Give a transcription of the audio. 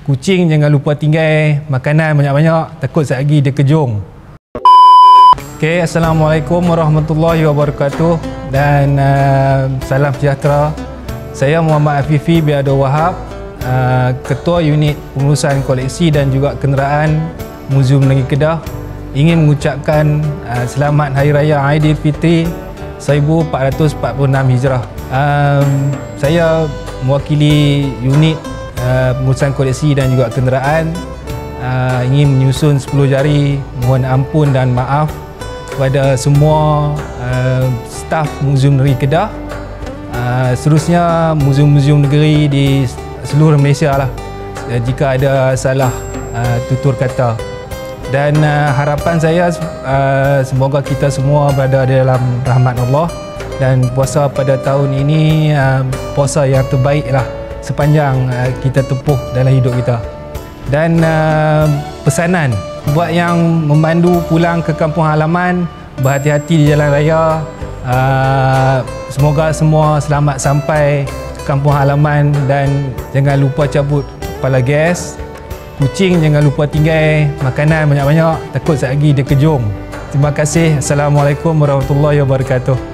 Kucing jangan lupa tinggal makanan banyak-banyak, takut sekejap lagi dia kejung. Okay, Assalamualaikum warahmatullahi wabarakatuh dan salam sejahtera. Saya Muhammad Afifi bin Abdul Wahab, Ketua Unit Pengurusan Koleksi dan juga Kenderaan Muzium Negeri Kedah, ingin mengucapkan selamat Hari Raya Aidilfitri 1446 Hijrah. Saya mewakili unit pengurusan koleksi dan juga kenderaan, ingin menyusun 10 jari mohon ampun dan maaf kepada semua staf Muzium Negeri Kedah, seterusnya muzium-muzium negeri di seluruh Malaysia lah, jika ada salah tutur kata. Dan harapan saya semoga kita semua berada dalam rahmat Allah dan puasa pada tahun ini puasa yang terbaik lah sepanjang kita tempuh dalam hidup kita. Dan pesanan buat yang memandu pulang ke kampung halaman, berhati-hati di jalan raya. Semoga semua selamat sampai ke kampung halaman dan jangan lupa cabut kepala gas. Kucing jangan lupa tinggal makanan banyak-banyak, takut sekejap lagi dia kejung. Terima kasih. Assalamualaikum warahmatullahi wabarakatuh.